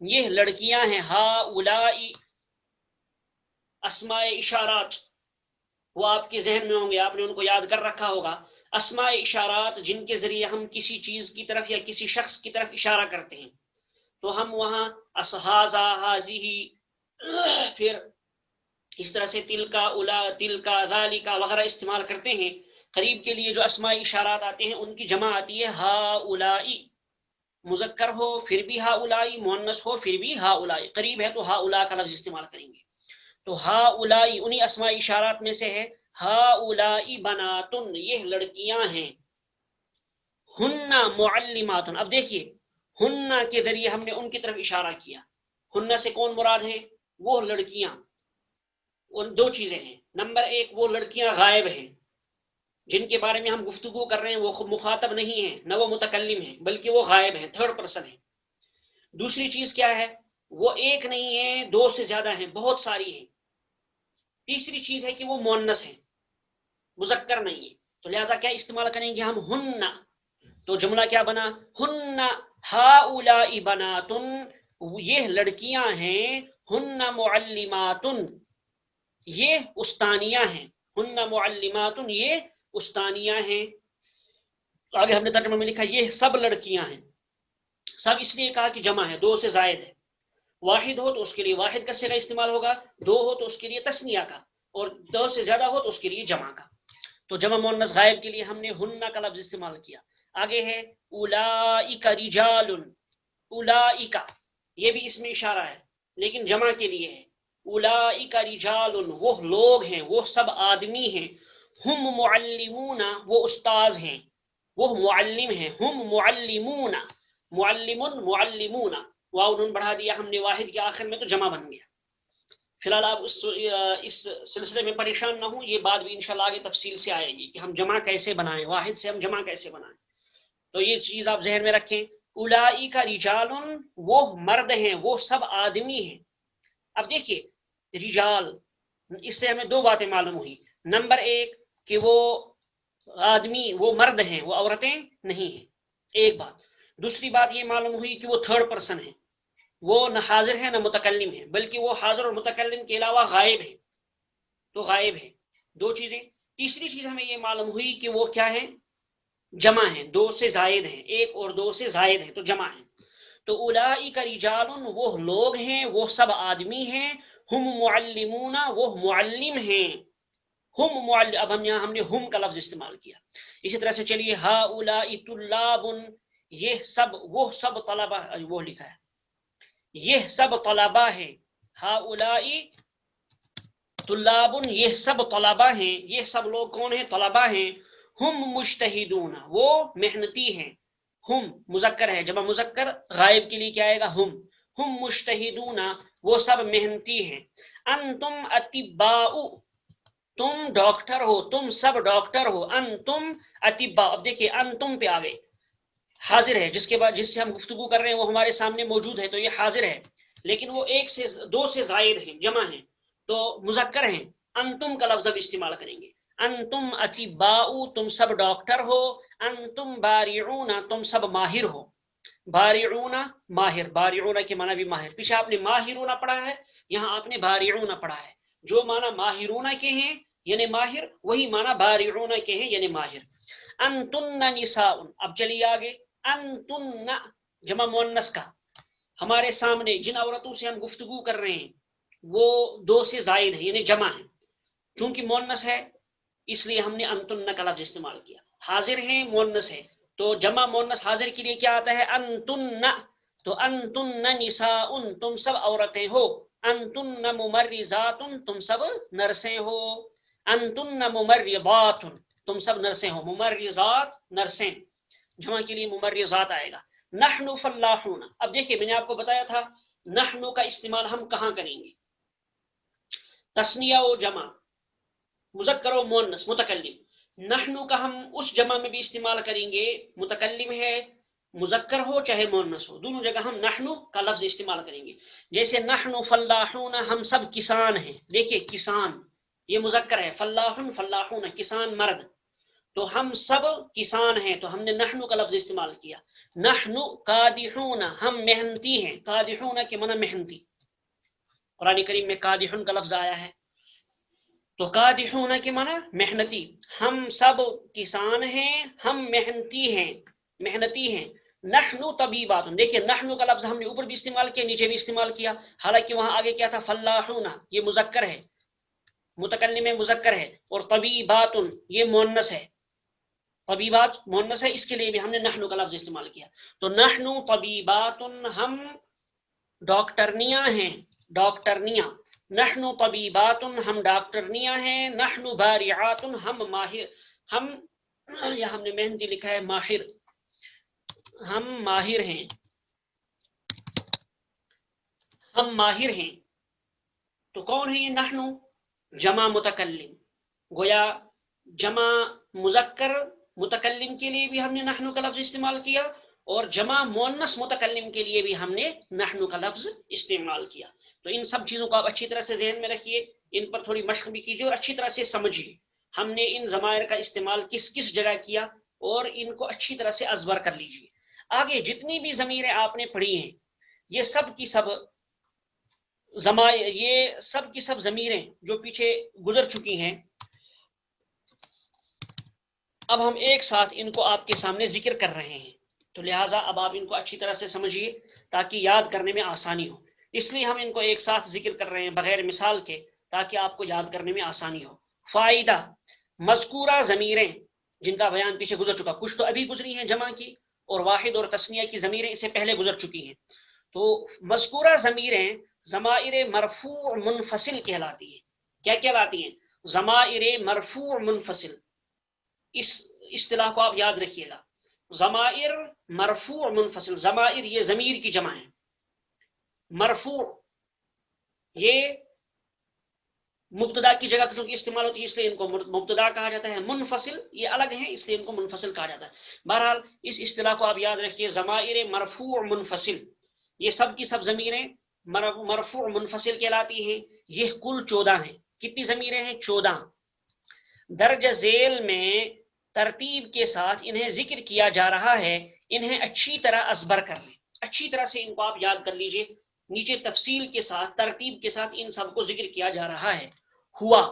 یہ لڑکیاں ہیں، ہا اولائی اسماء اشارات، وہ آپ کے ذہن میں ہوں گے، آپ نے ان کو یاد کر رکھا ہوگا. اسماء اشارات جن کے ذریعے ہم کسی چیز کی طرف یا کسی شخص کی طرف اشارہ کرتے ہیں، تو ہم وہاں اسحازا، حاضی، پھر اس طرح سے تلکا، اولا، تلکا، ذالکا وغیرہ استعمال کرتے ہیں. قریب کے لیے جو اسماء اشارات آتے ہیں ان کی جمع آتی ہے ہا اولائی، مذکر ہو پھر بھی ہا اولائی، مؤنث ہو پھر بھی ہا اولائی. قریب ہے تو ہا اولا کا لفظ استعمال کریں گے. تو ہا اولائی انہی اسماء اشارات میں سے ہے. ہا اولائی بناتن، یہ لڑکیاں ہیں. ہن معلمات، اب دیکھیے ہن کے ذریعے ہم نے ان کی طرف اشارہ کیا. ہن سے کون مراد ہے؟ وہ لڑکیاں. اور دو چیزیں ہیں، نمبر ایک وہ لڑکیاں غائب ہیں جن کے بارے میں ہم گفتگو کر رہے ہیں، وہ مخاطب نہیں ہیں، نہ وہ متکلم ہیں، بلکہ وہ غائب ہیں، تھرڈ پرسن ہیں. دوسری چیز کیا ہے؟ وہ ایک نہیں ہے، دو سے زیادہ ہیں، بہت ساری ہیں. تیسری چیز ہے کہ وہ مؤنث ہیں، مذکر نہیں ہے. تو لہذا کیا استعمال کریں گے ہم؟ ہن. تو جملہ کیا بنا؟ ہن ہؤلاء بناتن، یہ لڑکیاں ہیں. ہن معلمات، یہ استانیہ ہیں. ہن معلمات، یہ استانیہ ہیں. آگے ہم نے ترجمہ میں لکھا یہ سب لڑکیاں ہیں. سب اس لیے کہا کہ جمع ہے، دو سے زائد ہے. واحد ہو تو اس کے لیے واحد کا صیغہ استعمال ہوگا، دو ہو تو اس کے لیے تثنیہ کا، اور دو سے زیادہ ہو تو اس کے لیے جمع کا. تو جمع مؤنث غائب کے لیے ہم نے ہن کا لفظ استعمال کیا. آگے ہے اولئک رجال، اولئک یہ بھی اس میں اشارہ ہے لیکن جمع کے لیے ہے. اولئک رجال، وہ لوگ ہیں، وہ سب آدمی ہیں. ہم معلمون، وہ استاذ ہیں، وہ معلم ہیں. ہم معلمون، معلم معلمون، واو نون بڑھا دیا ہم نے واحد کے آخر میں تو جمع بن گیا. فی الحال آپ اس سلسلے میں پریشان نہ ہوں، یہ بات بھی انشاءاللہ آگے تفصیل سے آئے گی کہ ہم جمع کیسے بنائیں، واحد سے ہم جمع کیسے بنائیں. تو یہ چیز آپ ذہن میں رکھیں. اولئک رجال، وہ مرد ہیں، وہ سب آدمی ہیں. اب دیکھیے رجال، اس سے ہمیں دو باتیں معلوم ہوئی. نمبر ایک کہ وہ آدمی، وہ مرد ہیں، وہ عورتیں نہیں ہیں، ایک بات. دوسری بات یہ معلوم ہوئی کہ وہ تھرڈ پرسن ہیں، وہ نہ حاضر ہے نہ متکلم ہے، بلکہ وہ حاضر اور متکلم کے علاوہ غائب ہے. تو غائب ہے، دو چیزیں. تیسری چیز ہمیں یہ معلوم ہوئی کہ وہ کیا ہے؟ جمع ہیں، دو سے زائد ہیں، ایک اور دو سے زائد ہے تو جمع ہیں. تو اولئک رجال، وہ لوگ ہیں، وہ سب آدمی ہیں. ہم معلمون، وہ معلم ہیں. ہم معلم، اب ہم نے ہم کا لفظ استعمال کیا. اسی طرح سے چلیے ہؤلاء طلاب، یہ سب، وہ سب طلبہ، وہ لکھا ہے یہ سب طلبہ ہیں. ہؤلاء طلاب، یہ سب طلبہ ہیں. یہ سب لوگ کون ہیں؟ طلبہ ہیں. ہم مجتہدون، وہ محنتی ہیں. ہم مذکر ہے، جب مذکر غائب کے لیے کیا آئے گا؟ ہم مجتہدون، وہ سب محنتی ہیں. انتم اطباء، تم ڈاکٹر ہو، تم سب ڈاکٹر ہو. انتم اطباء، اب دیکھیے انتم پہ آگئے، حاضر ہے، جس کے بعد جس سے ہم گفتگو کر رہے ہیں وہ ہمارے سامنے موجود ہے تو یہ حاضر ہے، لیکن وہ ایک سے دو سے زائد ہیں، جمع ہیں تو مذکر ہیں. انتم کا لفظ اب استعمال کریں گے. انتم اطباء، تم سب ڈاکٹر ہو. انتم بارعون، تم سب ماہر ہو. بارعون ماہر، بارعون کے معنی بھی ماہر. پیچھے آپ نے ماہرون پڑھا ہے، یہاں آپ نے بارعون پڑھا ہے. جو معنی ماہرون کے ہیں یعنی ماہر، وہی معنی بارعون کے ہیں یعنی ماہر. انتن نساء، اب چلیے آگے. انتن جمع مؤنث کا، ہمارے سامنے جن عورتوں سے ہم گفتگو کر رہے ہیں وہ دو سے زائد ہیں یعنی جمع ہیں. چونکہ مؤنث ہے اس لیے ہم نے انتن کا لفظ استعمال کیا. حاضر ہیں، مؤنث ہے، تو جمع مؤنث حاضر کے لیے کیا آتا ہے؟ انتن. تو انتن نساء، تم سب عورتیں ہو. انتن ممرضات، تم سب نرسیں ہو. انتن ممرضات، تم سب نرسیں ہو. ممرضات نرسیں، جمع کے لیے ممرضات آئے گا. نحن فلاحون، اب دیکھیے میں نے آپ کو بتایا تھا نحن کا استعمال ہم کہاں کریں گے؟ تثنیہ و جمع، مذکر و مؤنث، متکلم. نحن کا ہم اس جمع میں بھی استعمال کریں گے، متکلم ہے، مذکر ہو چاہے مؤنث ہو، دونوں جگہ ہم نحن کا لفظ استعمال کریں گے. جیسے نحن فلاحون، ہم سب کسان ہیں. دیکھیے کسان یہ مذکر ہے، فلاحون فلاحون کسان مرد، تو ہم سب کسان ہیں تو ہم نے نحن کا لفظ استعمال کیا. نحنو قادحون ہم محنتی ہیں، قادحون کے معنی محنتی، قرآن کریم میں قادحون کا لفظ آیا ہے، تو قادحون کے معنی محنتی، ہم سب کسان ہیں، ہم محنتی ہیں، محنتی ہیں، نحنو طبیبات، دیکھیے نحنو کا لفظ ہم نے اوپر بھی استعمال کیا، نیچے بھی استعمال کیا، حالانکہ وہاں آگے کیا تھا فلاحون، یہ مذکر ہے، متکلم میں مذکر ہے، اور طبیبات یہ مؤنث ہے، طبیبات مؤنث ہے، اس کے لیے بھی ہم نے نحنو کا لفظ استعمال کیا، تو نحنو طبیبات ہم ڈاکٹرنیاں ہیں، ڈاکٹرنیاں، نحنو طبیبات ہم ڈاکٹرنیاں ہیں، نحنو بارعات ہم ماہر، ہم یا ہم نے مہندی لکھا ہے ماہر، ہم ماہر ہیں، ہم ماہر ہیں، تو کون ہے یہ نحنو؟ جمع متکلم، گویا جمع مذکر متکلم کے لیے بھی ہم نے نحنو کا لفظ استعمال کیا، اور جمع مؤنث متکلم کے لیے بھی ہم نے نحنو کا لفظ استعمال کیا، تو ان سب چیزوں کو آپ اچھی طرح سے ذہن میں رکھیے، ان پر تھوڑی مشق بھی کیجیے اور اچھی طرح سے سمجھیے ہم نے ان ضمائر کا استعمال کس کس جگہ کیا، اور ان کو اچھی طرح سے ازبر کر لیجیے۔ آگے جتنی بھی ضمیریں آپ نے پڑھی ہیں یہ سب کی سب یہ سب کی سب ضمیریں جو پیچھے گزر چکی ہیں، اب ہم ایک ساتھ ان کو آپ کے سامنے ذکر کر رہے ہیں، تو لہٰذا اب آپ ان کو اچھی طرح سے سمجھیے تاکہ یاد کرنے میں آسانی ہو، اس لیے ہم ان کو ایک ساتھ ذکر کر رہے ہیں بغیر مثال کے تاکہ آپ کو یاد کرنے میں آسانی ہو۔ فائدہ، مذکورہ ضمیریں جن کا بیان پیچھے گزر چکا، کچھ تو ابھی گزری ہیں جمع کی، اور واحد اور تثنیہ کی ضمیریں اسے پہلے گزر چکی ہیں، تو مذکورہ ضمیریں ضمائر مرفوع منفصل کہلاتی ہیں، کیا کہلاتی ہیں؟ ضمائر مرفوع منفصل، اس اصطلاح کو آپ یاد رکھیے گا، ضمائر مرفوع منفصل، ضمائر یہ ضمیر کی جمع ہے، مرفوع یہ مبتدا کی جگہ چونکہ استعمال ہوتی ہے اس لیے ان کو مبتدا کہا جاتا ہے، منفصل یہ الگ ہیں اس لیے ان کو منفصل کہا جاتا ہے۔ بہرحال اس اصطلاح کو آپ یاد رکھیے، ضمائر مرفوع منفصل یہ سب کی سب ضمیریں مرفوع منفصل کہلاتی ہیں، یہ کل 14 ہیں، کتنی ضمیریں ہیں؟ 14۔ درج ذیل میں ترتیب کے ساتھ انہیں ذکر کیا جا رہا ہے، انہیں اچھی طرح ازبر کر لیں، اچھی طرح سے ان کو آپ یاد کر لیجئے، نیچے تفصیل کے ساتھ ترتیب کے ساتھ ان سب کو ذکر کیا جا رہا ہے۔ ہوا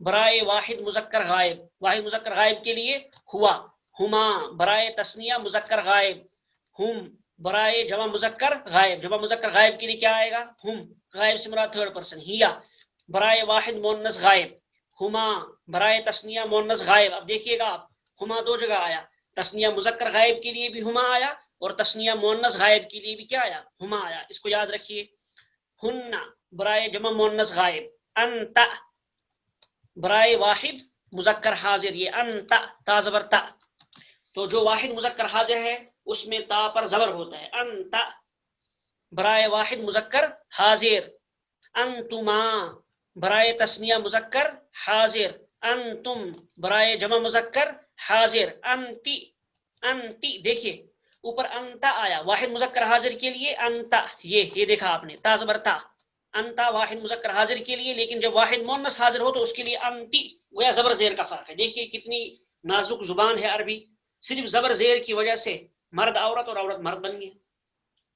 برائے واحد مذکر غائب، واحد مذکر غائب کے لیے ہوا، ہما برائے تثنیہ مذکر غائب، ہم برائے جمع مذکر غائب، جمع مذکر غائب کے لیے کیا آئے گا؟ ہم، غائب سے مراد تھرڈ پرسن، ہیا برائے واحد مؤنث غائب، ہما برائے تثنیہ مؤنث غائب، اب دیکھیے گا آپ ہما دو جگہ آیا، تثنیہ مذکر غائب کے لیے بھی ہما آیا اور تثنیہ مؤنث غائب کے لیے بھی کیا آیا؟ ہما آیا، اس کو یاد رکھیے۔ ہن برائے جمع مؤنث غائب، انت برائے واحد مذکر حاضر، یہ انت تا زبر تا، تو جو واحد مذکر حاضر ہے اس میں تا پر زبر ہوتا ہے، انت برائے واحد مذکر حاضر، انتما برائے تثنیہ مذکر حاضر، انتم برائے جمع مذکر حاضر، انتی انتی، دیکھیے اوپر انتا آیا واحد مذکر حاضر کے لیے، انتا یہ دیکھا آپ نے تا زبر تا، انتا واحد مذکر حاضر کے لیے، لیکن جب واحد مؤنث حاضر ہو تو اس کے لیے انتی، گویا زبر زیر کا فرق ہے۔ دیکھیے کتنی نازک زبان ہے عربی، صرف زبر زیر کی وجہ سے مرد عورت اور عورت مرد بن گیا،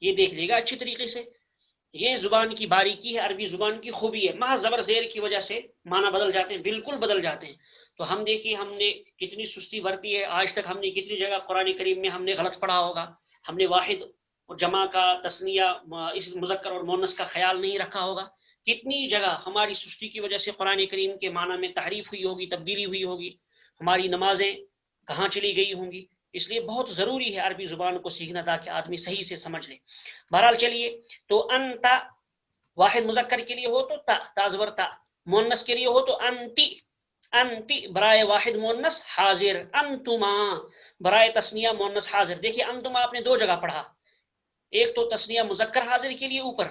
یہ دیکھ لے گا اچھی طریقے سے، یہ زبان کی باریکی ہے، عربی زبان کی خوبی ہے، محض زبر زیر کی وجہ سے معنی بدل جاتے ہیں، بالکل بدل جاتے ہیں۔ تو ہم دیکھیے ہم نے کتنی سستی برتی ہے، آج تک ہم نے کتنی جگہ قرآن کریم میں ہم نے غلط پڑھا ہوگا، ہم نے واحد اور جمع کا تثنیہ اس مذکر اور مؤنث کا خیال نہیں رکھا ہوگا، کتنی جگہ ہماری سستی کی وجہ سے قرآن کریم کے معنی میں تحریف ہوئی ہوگی، تبدیلی ہوئی ہوگی، ہماری نمازیں کہاں چلی گئی ہوں گی، اس لیے بہت ضروری ہے عربی زبان کو سیکھنا تاکہ آدمی صحیح سے سمجھ لے۔ بہرحال چلیے، تو انتا واحد مذکر کے لیے ہو تو تا زبر تا، مؤنث کے لیے ہو تو انتی، انتی برائے واحد مؤنث حاضر، انتما برائے تثنیہ مؤنث حاضر۔ دیکھیے انتما آپ نے دو جگہ پڑھا، ایک تو تثنیہ مذکر حاضر کے لیے اوپر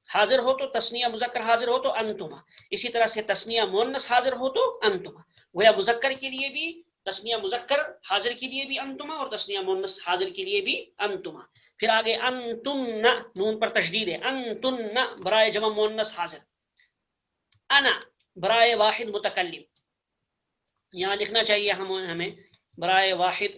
حاضر ہو تو تثنیہ مذکر حاضر ہو تو انتما، اسی طرح سے تثنیہ مؤنث حاضر ہو تو انتما، گویا مذکر کے لیے بھی تثنیہ مذکر حاضر کے لیے بھی انتما اور تثنیہ مؤنث حاضر کے لیے بھی انتما۔ پھر آگے انتن، نون پر تشدید ہے، انتن برائے جمع مؤنث حاضر، انا برائے واحد متکلم، یہاں لکھنا چاہیے ہمیں برائے واحد